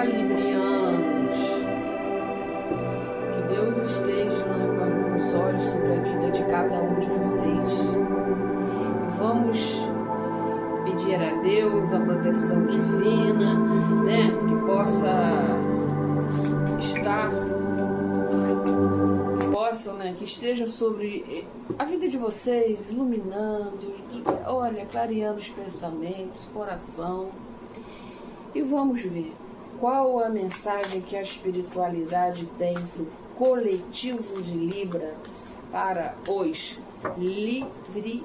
Olá, librianos! Que Deus esteja com os olhos sobre a vida de cada um de vocês. Vamos pedir a Deus a proteção divina, né? Que possa estar, que esteja sobre a vida de vocês, iluminando, olha, clareando os pensamentos, coração. E vamos ver qual a mensagem que a espiritualidade tem para o coletivo de Libra para os librianos.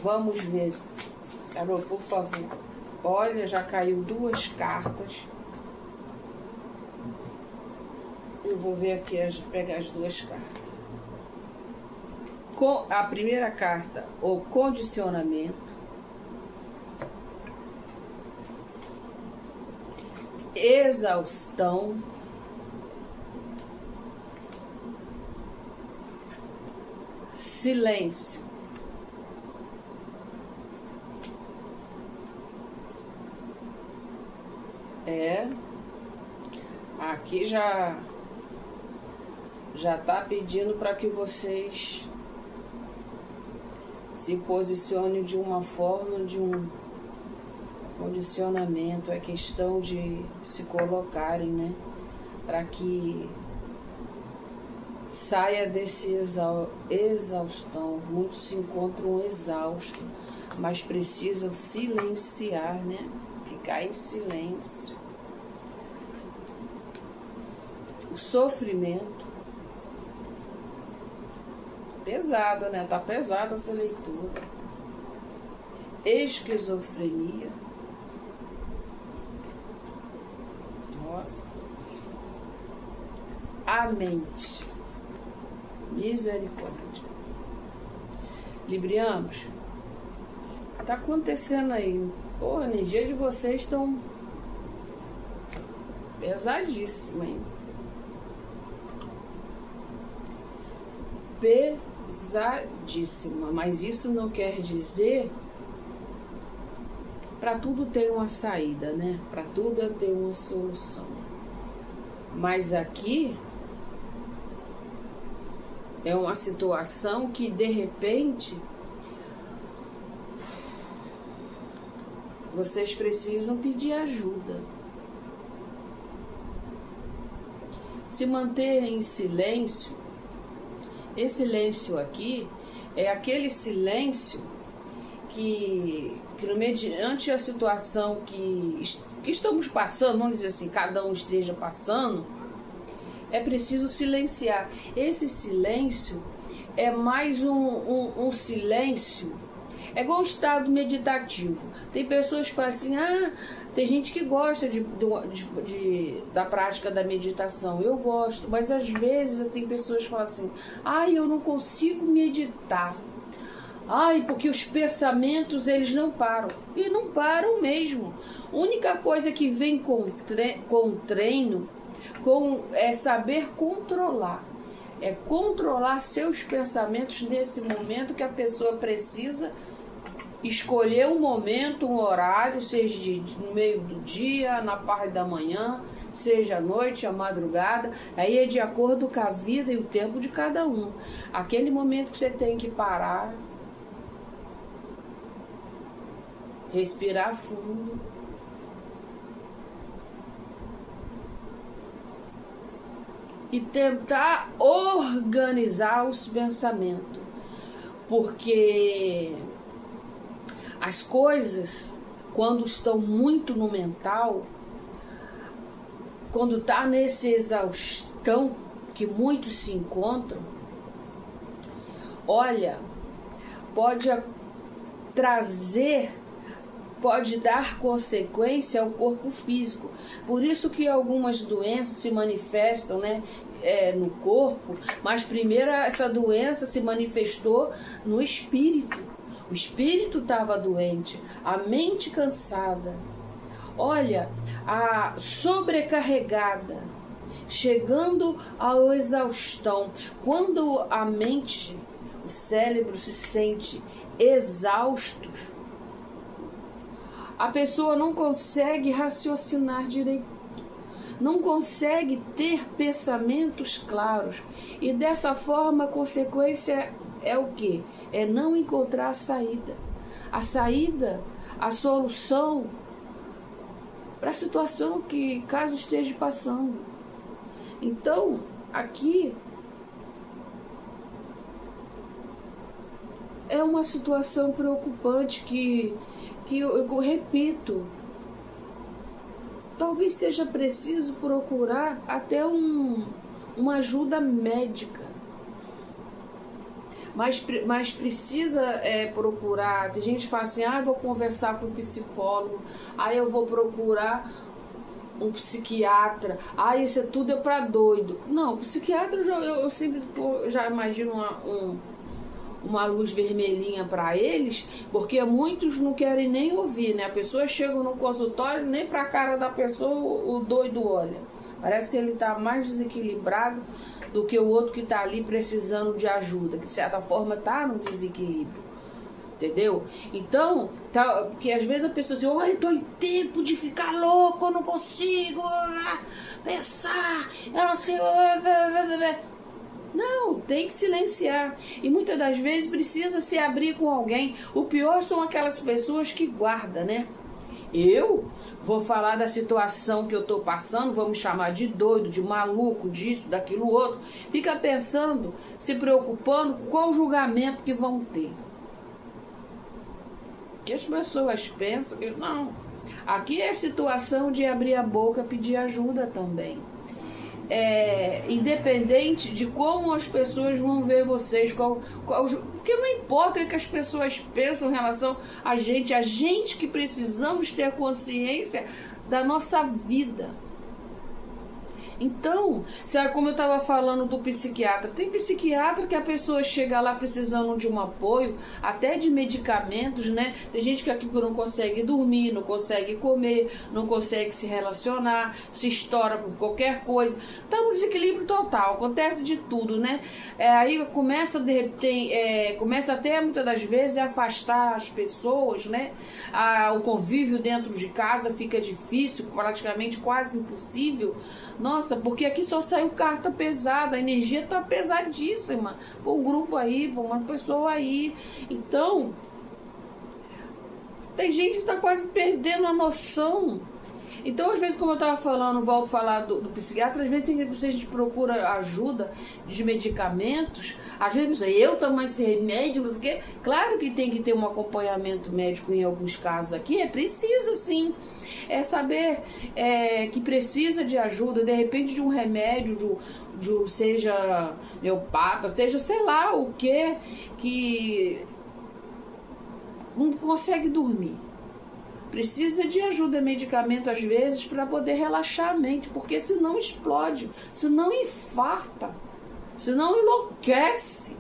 Vamos ver. Carol, por favor. Olha, já caiu 2 cartas. Eu vou ver aqui, pegar as 2 cartas. Com a primeira carta, o condicionamento. Exaustão. Silêncio. Aqui já tá pedindo para que vocês se posicionem de uma forma, de um condicionamento. É questão de se colocarem, né? Para que saia desse exaustão. Muitos se encontram exaustos, mas precisam silenciar, né? Ficar em silêncio. O sofrimento. Pesado, né? Tá pesada essa leitura. Esquizofrenia. Nossa. A mente. Misericórdia. Librianos, tá acontecendo aí. Pô, a energia de vocês estão pesadíssima, hein? Pesadíssima. Mas isso não quer dizer... Para tudo tem uma saída, né? Para tudo tem uma solução. Mas aqui é uma situação que, de repente, vocês precisam pedir ajuda. Se manter em silêncio. Esse silêncio aqui é aquele silêncio que mediante a situação que estamos passando, vamos dizer assim, cada um esteja passando, é preciso silenciar. Esse silêncio é mais um silêncio, é igual um estado meditativo. Tem pessoas que falam assim, tem gente que gosta da prática da meditação. Eu gosto, mas às vezes tem pessoas que falam assim, eu não consigo meditar. Porque os pensamentos, eles não param. E não param mesmo. A única coisa que vem com o treino, é saber controlar. É controlar seus pensamentos nesse momento que a pessoa precisa escolher um momento, um horário, seja no meio do dia, na parte da manhã, seja à noite, à madrugada. Aí é de acordo com a vida e o tempo de cada um. Aquele momento que você tem que parar, respirar fundo, e tentar organizar os pensamentos, porque as coisas, quando estão muito no mental, quando está nesse exaustão que muitos se encontram, olha, pode dar consequência ao corpo físico. Por isso que algumas doenças se manifestam, né, no corpo, mas primeiro essa doença se manifestou no espírito. O espírito estava doente, a mente cansada. Olha, a sobrecarregada, chegando à exaustão. Quando a mente, o cérebro se sente exaustos, a pessoa não consegue raciocinar direito, não consegue ter pensamentos claros. E dessa forma, a consequência é o quê? É não encontrar a saída. A saída, a solução para a situação que caso esteja passando. Então, aqui é uma situação preocupante que eu repito, talvez seja preciso procurar até uma ajuda médica. Mas precisa procurar. Tem gente que fala assim, vou conversar com um psicólogo, aí eu vou procurar um psiquiatra, isso tudo é para doido. Não, psiquiatra eu sempre já imagino uma luz vermelhinha para eles, porque muitos não querem nem ouvir, né? A pessoa chega no consultório, nem para a cara da pessoa o doido olha. Parece que ele está mais desequilibrado do que o outro que está ali precisando de ajuda, que de certa forma está no desequilíbrio. Entendeu? Então, porque às vezes a pessoa diz, olha, eu tô em tempo de ficar louco, eu não consigo pensar, eu não sei. Não, tem que silenciar. E muitas das vezes precisa se abrir com alguém. O pior são aquelas pessoas que guardam, né? Eu vou falar da situação que eu tô passando, vamos chamar de doido, de maluco, disso, daquilo outro. Fica pensando, se preocupando com qual julgamento que vão ter. Que as pessoas pensam que não. Aqui é situação de abrir a boca, pedir ajuda também. Independente de como as pessoas vão ver vocês, porque não importa o que as pessoas pensam em relação a gente que precisamos ter consciência da nossa vida. Então, como eu estava falando do psiquiatra, tem psiquiatra que a pessoa chega lá precisando de um apoio, até de medicamentos, né? Tem gente que aqui não consegue dormir, não consegue comer, não consegue se relacionar, se estoura por qualquer coisa. Tá no desequilíbrio total, acontece de tudo, né? Aí começa começa até muitas das vezes a afastar as pessoas, né? O convívio dentro de casa fica difícil, praticamente quase impossível. Nossa, porque aqui só saiu carta pesada, a energia tá pesadíssima. Para um grupo aí, para uma pessoa aí. Então, tem gente que tá quase perdendo a noção. Então, às vezes, como eu estava falando, volto a falar do psiquiatra, às vezes a gente procura ajuda de medicamentos, às vezes eu tomo esse remédio, não sei o quê. Claro que tem que ter um acompanhamento médico em alguns casos aqui, preciso sim. Saber que precisa de ajuda, de repente de um remédio, seja homeopata, seja sei lá o que não consegue dormir. Precisa de ajuda, medicamento às vezes, para poder relaxar a mente, porque senão explode, senão infarta, senão enlouquece.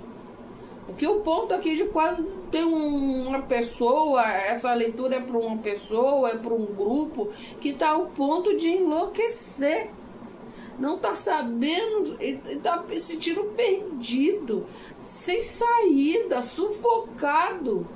Porque o ponto aqui de quase ter uma pessoa, essa leitura é para uma pessoa, é para um grupo que está ao ponto de enlouquecer. Não está sabendo, está se sentindo perdido, sem saída, sufocado.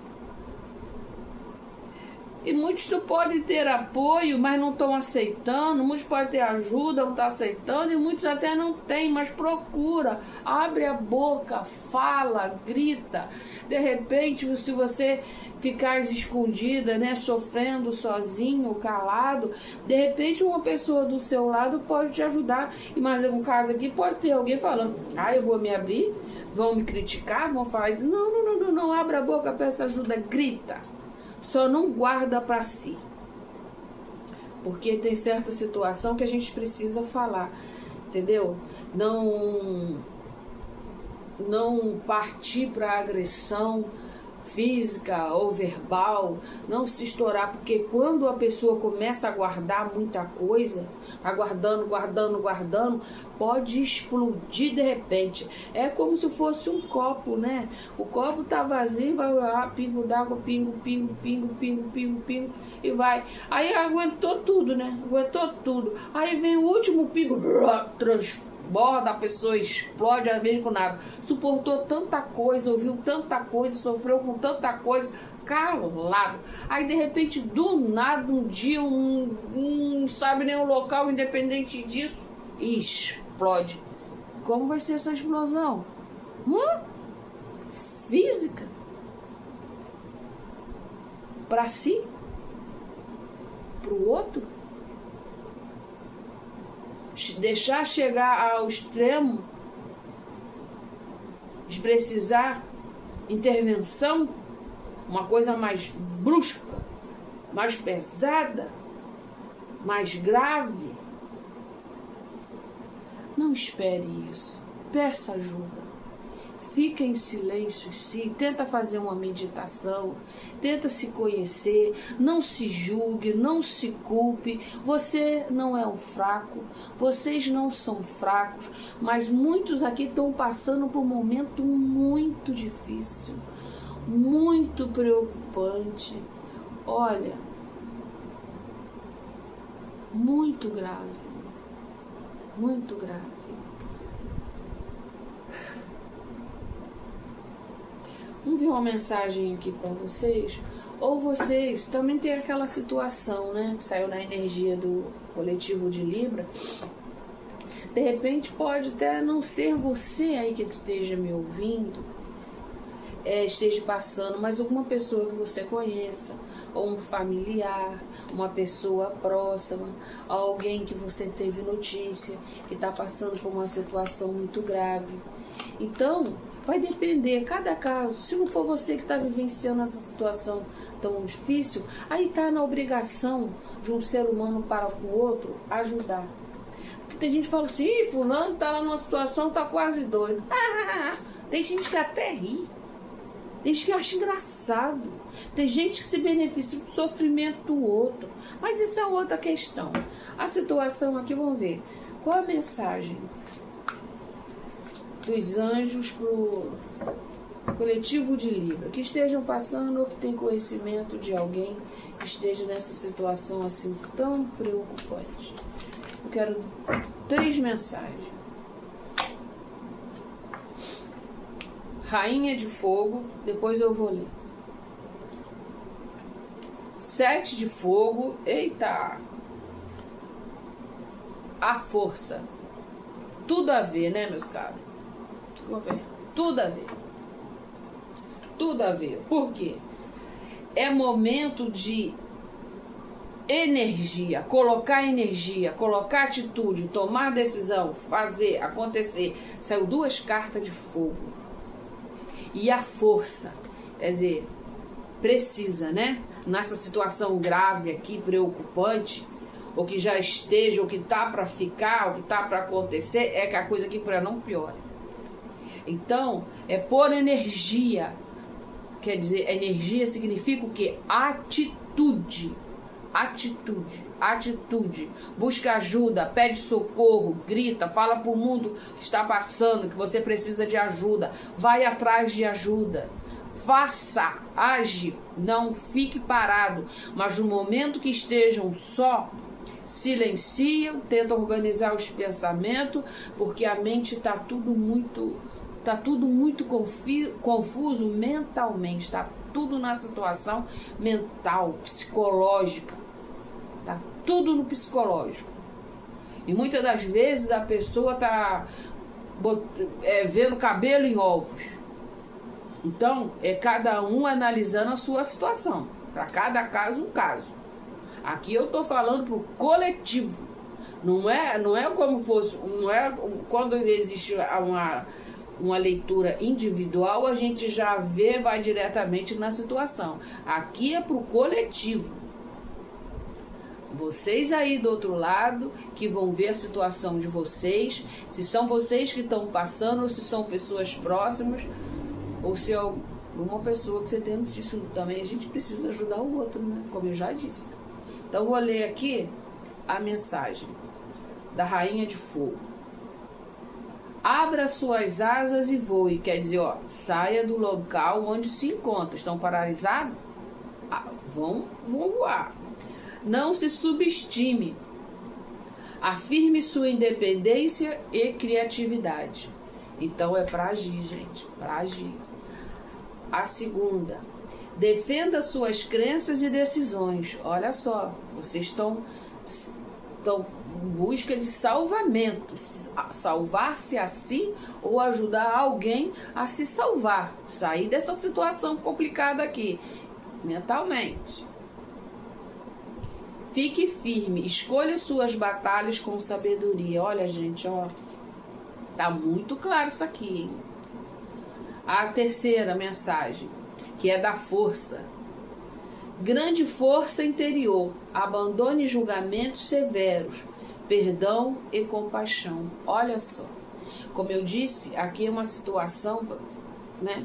E muitos podem ter apoio, mas não estão aceitando. Muitos podem ter ajuda, não estão aceitando. E muitos até não têm, mas procura. Abre a boca, fala, grita. De repente, se você ficar escondida, né, sofrendo sozinho, calado, de repente uma pessoa do seu lado pode te ajudar. E mais um caso aqui, pode ter alguém falando, eu vou me abrir, vão me criticar, vão falar isso. Não, abre a boca, peça ajuda, grita. Só não guarda para si. Porque tem certa situação que a gente precisa falar, entendeu? Não partir para agressão física ou verbal, não se estourar, porque quando a pessoa começa a guardar muita coisa, tá guardando, pode explodir de repente. É como se fosse um copo, né? O copo tá vazio, vai lá, pingo d'água, pingo, e vai. Aí aguentou tudo, né? Aguentou tudo. Aí vem o último pingo, transborda, a pessoa explode, às vezes com nada. Suportou tanta coisa, ouviu tanta coisa, sofreu com tanta coisa, calado. Aí, de repente, do nada, um dia, não sabe nem o local, independente disso, explode. Como vai ser essa explosão? Física? Para si? Para o outro? Deixar chegar ao extremo de precisar intervenção, uma coisa mais brusca, mais pesada, mais grave. Não espere isso. Peça ajuda. Fica em silêncio em si, tenta fazer uma meditação, tenta se conhecer, não se julgue, não se culpe. Você não é um fraco, vocês não são fracos, mas muitos aqui estão passando por um momento muito difícil, muito preocupante. Olha, muito grave, muito grave. Vamos ver uma mensagem aqui para vocês. Ou vocês também tem aquela situação, né, que saiu na energia do coletivo de Libra. De repente pode até não ser você aí que esteja me ouvindo, esteja passando, mas alguma pessoa que você conheça, ou um familiar, uma pessoa próxima, alguém que você teve notícia que está passando por uma situação muito grave. Então, vai depender, cada caso. Se não for você que está vivenciando essa situação tão difícil, aí está na obrigação de um ser humano para com o outro ajudar. Porque tem gente que fala assim, fulano está lá numa situação, está quase doido. Tem gente que até ri. Tem gente que acha engraçado. Tem gente que se beneficia do sofrimento do outro. Mas isso é outra questão. A situação aqui, vamos ver. Qual a mensagem dos anjos para o coletivo de Libra? Que estejam passando ou que tenham conhecimento de alguém que esteja nessa situação assim tão preocupante. Eu quero 3 mensagens. Rainha de Fogo, depois eu vou ler. 7 de Fogo, eita! A Força. Tudo a ver, né, meus caros? Tudo a ver. Tudo a ver. Por quê? É momento de energia, colocar atitude, tomar decisão, fazer, acontecer. Saiu 2 cartas de fogo. E a força, quer dizer, precisa, né? Nessa situação grave aqui, preocupante, ou que já esteja, ou que tá para ficar, ou que tá para acontecer, é que a coisa aqui para não piora. Então, é por energia. Quer dizer, energia significa o quê? Atitude. Atitude. Busca ajuda, pede socorro, grita, fala pro mundo que está passando, que você precisa de ajuda. Vai atrás de ajuda. Faça, age, não fique parado. Mas no momento que estejam só, silenciam, tentam organizar os pensamentos, porque a mente está tudo muito confuso mentalmente, está tudo na situação mental, psicológica, está tudo no psicológico. E muitas das vezes a pessoa está vendo cabelo em ovos. Então, é cada um analisando a sua situação, para cada caso um caso. Aqui eu estou falando para o coletivo. Não é como fosse, não é quando existe uma leitura individual, a gente já vai diretamente na situação. Aqui é para o coletivo. Vocês aí do outro lado, que vão ver a situação de vocês, se são vocês que estão passando, ou se são pessoas próximas, ou se é alguma pessoa que você tem notícia. Também a gente precisa ajudar o outro, né? Como eu já disse. Então, vou ler aqui a mensagem da Rainha de Fogo. Abra suas asas e voe. Quer dizer, saia do local onde se encontra. Estão paralisados? Vão voar. Não se subestime. Afirme sua independência e criatividade. Então é para agir, gente, para agir. A segunda, defenda suas crenças e decisões. Olha só, vocês estão em busca de salvamento, salvar-se a si ou ajudar alguém a se salvar, sair dessa situação complicada aqui, mentalmente. Fique firme, escolha suas batalhas com sabedoria. Olha, gente, ó, tá muito claro isso aqui, hein? A terceira mensagem, que é da força. Grande força interior, abandone julgamentos severos, perdão e compaixão. Olha só, como eu disse, aqui é uma situação, né,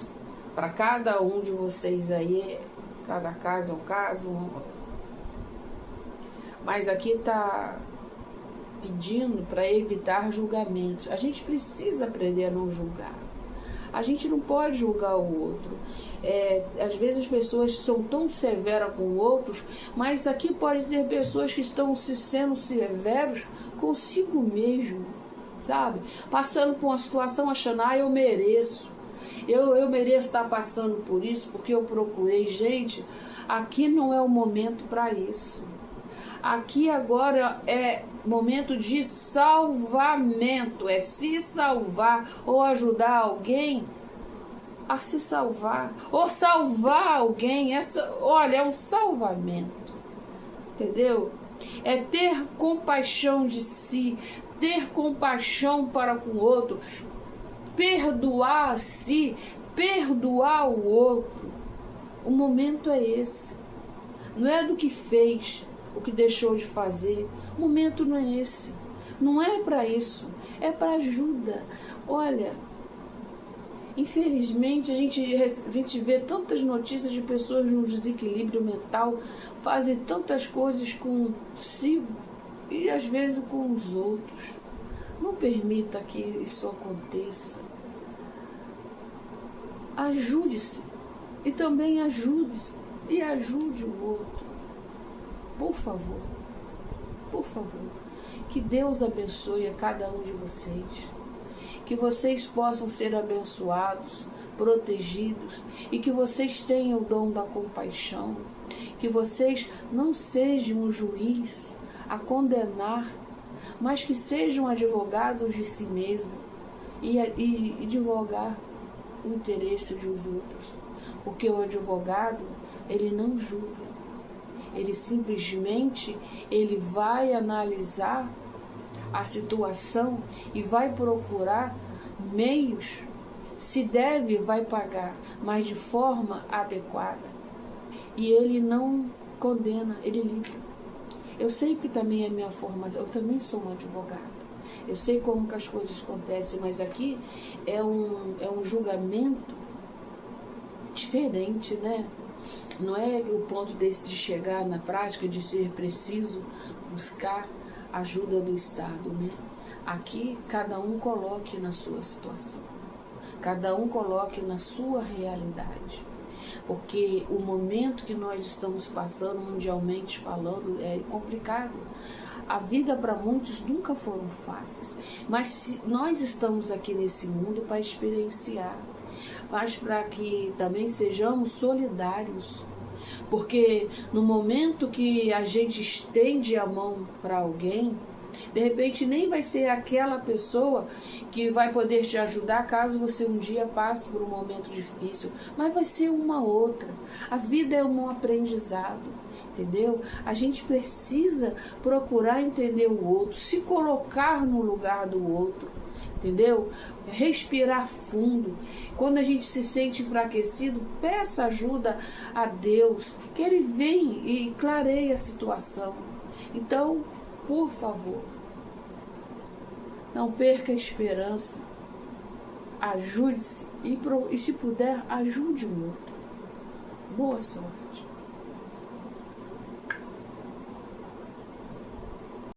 para cada um de vocês aí, cada caso é um caso, mas aqui está pedindo para evitar julgamentos. A gente precisa aprender a não julgar. A gente não pode julgar o outro. Às vezes as pessoas são tão severas com outros, mas aqui pode ter pessoas que estão sendo severos consigo mesmo, sabe? Passando por uma situação achando, eu mereço. Eu mereço estar passando por isso porque eu procurei. Gente, aqui não é o momento para isso. Aqui agora é momento de salvamento, é se salvar ou ajudar alguém a se salvar, ou salvar alguém, olha, é um salvamento, entendeu? É ter compaixão de si, ter compaixão para com o outro, perdoar a si, perdoar o outro. O momento é esse, não é do que fez, o que deixou de fazer. O momento não é esse. Não é para isso. É para ajuda. Olha, infelizmente a gente vê tantas notícias de pessoas no desequilíbrio mental, fazem tantas coisas consigo e às vezes com os outros. Não permita que isso aconteça. Ajude-se. E também ajude-se. E ajude o outro. Por favor, que Deus abençoe a cada um de vocês, que vocês possam ser abençoados, protegidos e que vocês tenham o dom da compaixão, que vocês não sejam um juiz a condenar, mas que sejam advogados de si mesmos e advogar o interesse dos outros, porque o advogado, ele não julga. Ele simplesmente vai analisar a situação e vai procurar meios, se deve, vai pagar, mas de forma adequada. E ele não condena, ele livra. Eu sei que também é minha formação, eu também sou uma advogada. Eu sei como que as coisas acontecem, mas aqui é um julgamento diferente, né? Não é o ponto de chegar na prática de ser preciso buscar ajuda do Estado, né? Aqui, cada um coloque na sua situação. Cada um coloque na sua realidade. Porque o momento que nós estamos passando, mundialmente falando, é complicado. A vida para muitos nunca foram fáceis. Mas nós estamos aqui nesse mundo para experienciar. Mas para que também sejamos solidários. Porque no momento que a gente estende a mão para alguém, de repente nem vai ser aquela pessoa que vai poder te ajudar caso você um dia passe por um momento difícil, mas vai ser uma outra. A vida é um aprendizado, entendeu? A gente precisa procurar entender o outro, se colocar no lugar do outro, entendeu? Respirar fundo. Quando a gente se sente enfraquecido, peça ajuda a Deus, que Ele vem e clareie a situação. Então, por favor, não perca a esperança, ajude-se e se puder, ajude o outro. Boa sorte.